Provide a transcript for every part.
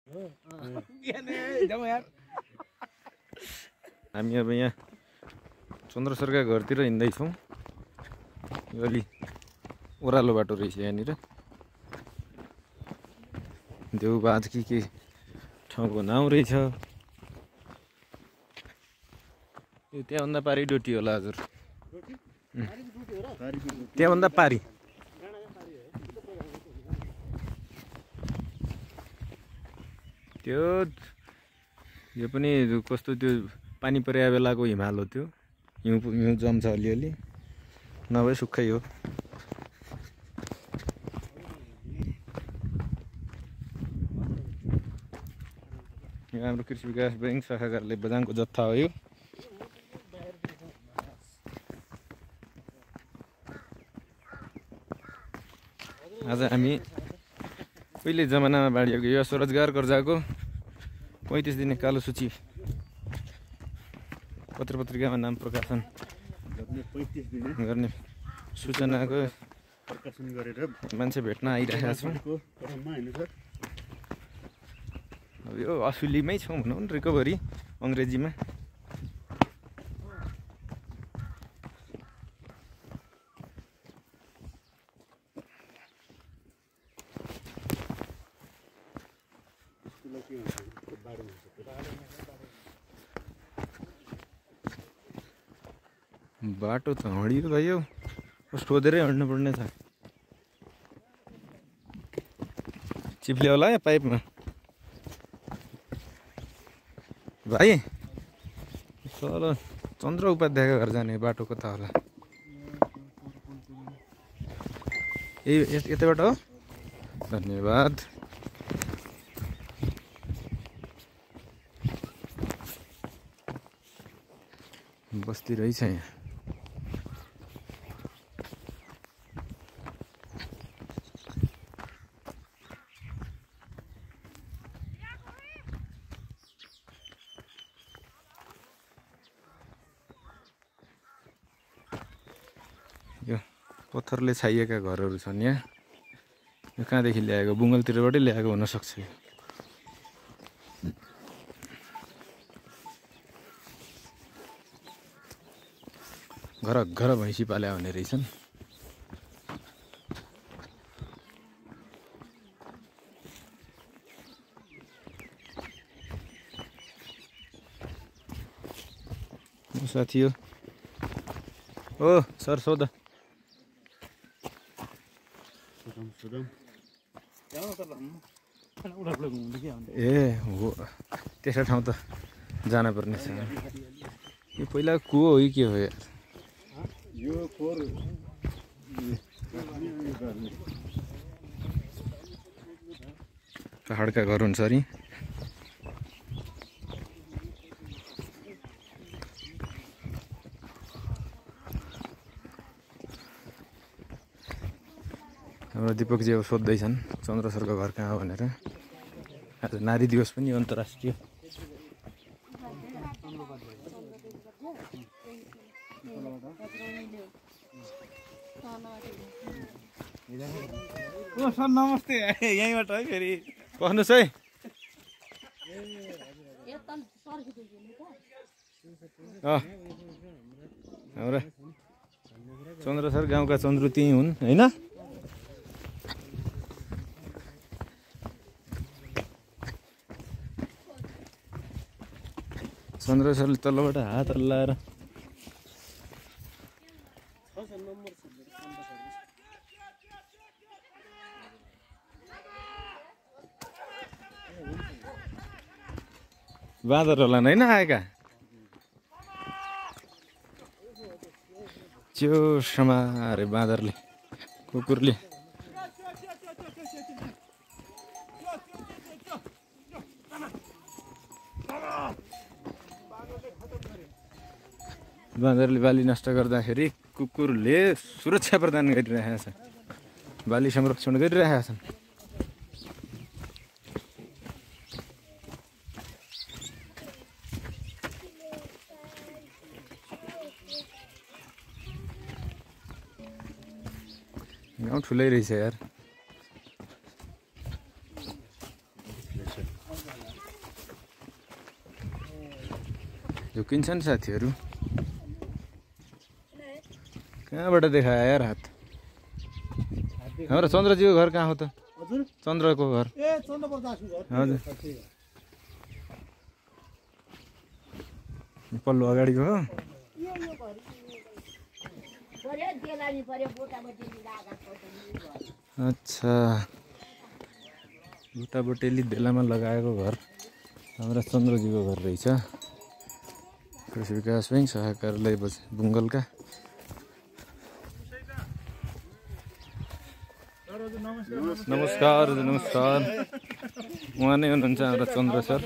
हामी अब यहाँ चन्द्र सरका घरतिर हिँड्दैछौँ। यो अलि ओह्रालो बाटो रहेछ यहाँनिर। देउबाज के ठाउँको नाउँ रहेछ। यो त्यहाँभन्दा पारि डोटी होला हजुर। त्यहाँभन्दा पारि त्यो यो पनि कस्तो त्यो पानी परेको बेलाको हिमाल हो त्यो। हिउँ जम्छ अलिअलि, नभए सुक्खै हो। यो हाम्रो कृषि विकास ब्याङ्क शाखा कार्यालय बझाङको जत्था हो यो। आज हामी पहिले जमानामा बाँडिएको यो स्वरोजगार कर्जाको 35 दिने कालो सूची पत्रिकामा नाम प्रकाशन गर्ने सूचनाको प्रकाशन गरेर मान्छे भेट्न आइरहेका छौँ। अब यो असुलीमै छौँ भनौँ न, रिकभरी अङ्ग्रेजीमा। बाटो त हडियो भयो, सोधेरै हड्नु पर्ने छ। चिप्ल्यो होला या पाइपमा भाइ। तल चन्द्र उपाध्यायको घर जाने बाटो कता होला? यतैबाट हो। धन्यवाद। बस्ती रहेछ यहाँ। यो पत्थरले छाइएका घरहरू छन् यहाँ। यो कहाँदेखि ल्याएको? बुङ्गलतिरबाटै ल्याएको हुनसक्छ। घर भैँसी पाल्या हुने रहेछन्। साथी हो। ओ सर सोध। ए हो, त्यस्तो ठाउँ त जान पर्ने छ। यो पहिला कुहो हो कि के हो यार? यो फोर पहाडका घर हुन्छ अरे। हाम्रो दिपकजी अब सोध्दैछन् चन्द्र सरको घर कहाँ हो भनेर। आज नारी दिवस पनि अन्तर्राष्ट्रिय। सर नमस्ते, यहीँबाट है फेरि बस्नुहोस् है। हाम्रा चन्द्र सर गाउँका चन्द्रु त्यहीँ हुन् होइन? चन्द्र सरले तल्लोबाट हात हल्लाएर बाँदर होला होइन आएका? च्याउसम्म अरे बाँदरले, कुकुरले। बाँदरले बाली नष्ट गर्दाखेरि कुकुरले सुरक्षा प्रदान गरिरहेका छन्, बाली संरक्षण गरिरहेका छन्। गाउँ ठुलै रहेछ यार। झुकिन्छ नि साथीहरू। कहाँबाट देखायो यार हात? हाम्रो चन्द्रजीको घर कहाँ हो त? हजुर चन्द्रको घर। ए चन्द्रपुर दासको घर हजुर पल्लो अगाडिको हो। अच्छा बुटाबोटेली बेलामा लगाएको घर हाम्रा चन्द्रजीको घर रहेछ। कृषि विकास बैंक सहायक कार्यालय बुङ्गलका। नमस्कार हजुर नमस्कार। उहाँ नै हुनुहुन्छ हाम्रो चन्द्र सर।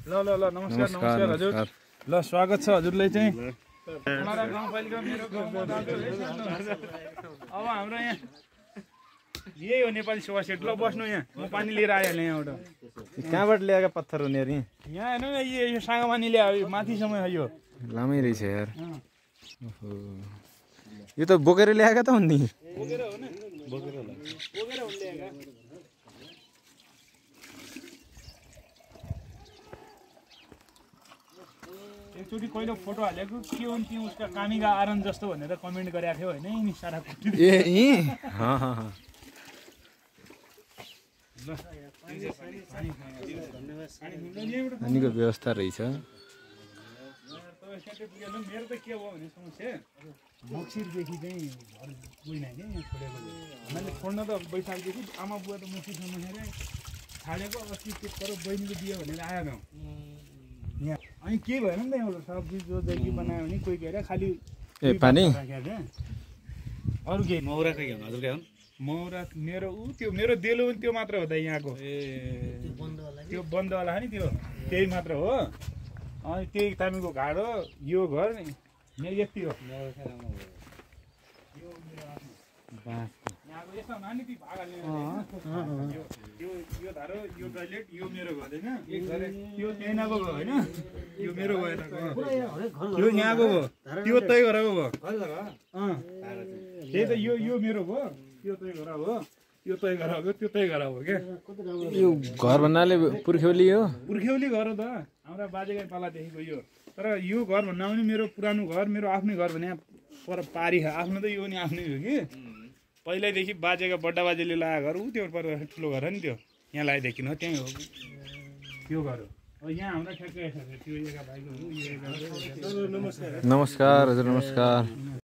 ल ल ल नमस्कार नमस्कार हजुर। ल स्वागत छ हजुरलाई चाहिँ गाउँपालिका मेरो गाउँमा। अब हाम्रो यहाँ यही हो नेपाली सोफा सेट। ल बस्नु यहाँ, म पानी लिएर आइहालेँ यहाँबाट। कहाँबाट ल्याएका पत्थर हो नि यार? यहाँ हेर्नु न यो सागामानी ल्यायो माथिसम्म यो लामै रहेछ यार। यो त बोकेर ल्याएका त हुन् नि। बोकेर हो न, बोकेर हुन् ल्याएका। एकचोटि कहिले फोटो हालेको के हुन्थ्यो उसका कामिगा आरन जस्तो भनेर कमेन्ट गरेको थियो होइन नि सारा कुटी। पानीको व्यवस्था रहेछ। मेरो त के भयो भने समस्या मक्सिरदेखि चाहिँ घर गइन कि यहाँ छोडेको मैले छोड्न त बैशाखदेखि आमा बुवा त मक्सिरसम्म छाडेको। अस्ति त्यो तर बहिनीको दियो भनेर आएन यहाँ। अनि केही भएन नि त एउटा सब्जी जोदेखि बनायो भने कोही के अरे खालि पानी अरू केही मौरा खै हजुर क्या हुन् मौरा मेरो त्यो मेरो डेलो पनि त्यो मात्र हो त यहाँको। त्यो बन्दवाला नि त्यो त्यही मात्र हो। अनि त्यही तामीको घाट हो। यो घर नि यहाँ यति हो। यहाँको यस्तो नानी ती भाग हाल्ने यो धारो यो टोइलेट यो मेरो घर होइन। यो त्यहीँको भयो होइन। यो मेरो भयो यो यहाँको भयो। त्यो तै घरको भयो। त्यही त यो मेरो भयो। यो तै घर हो। यो तै घर हो। त्यो तै घर हो क्या। यो घर भन्नाले पुर्ख्यौली हो। पुर्ख्यौली घर हो त हाम्रा बाजेकै पालादेखिको यो। तर यो घर भन्दा पनि मेरो पुरानो घर मेरो आफ्नै घर भने पर पारी आफ्नो त यो नि आफ्नै हो कि। पहिल्यैदेखि बाजेका बड्डा बाजेले लगाएको घर ऊ त्यो पर ठुलो घर हो नि त्यो। यहाँ लगाइदेखि हो त्यहीँ हो त्यो घर हो। यहाँ हाम्रा ठ्याक्कै त्यो एका भाइको हो। नमस्कार नमस्कार हजुर नमस्कार।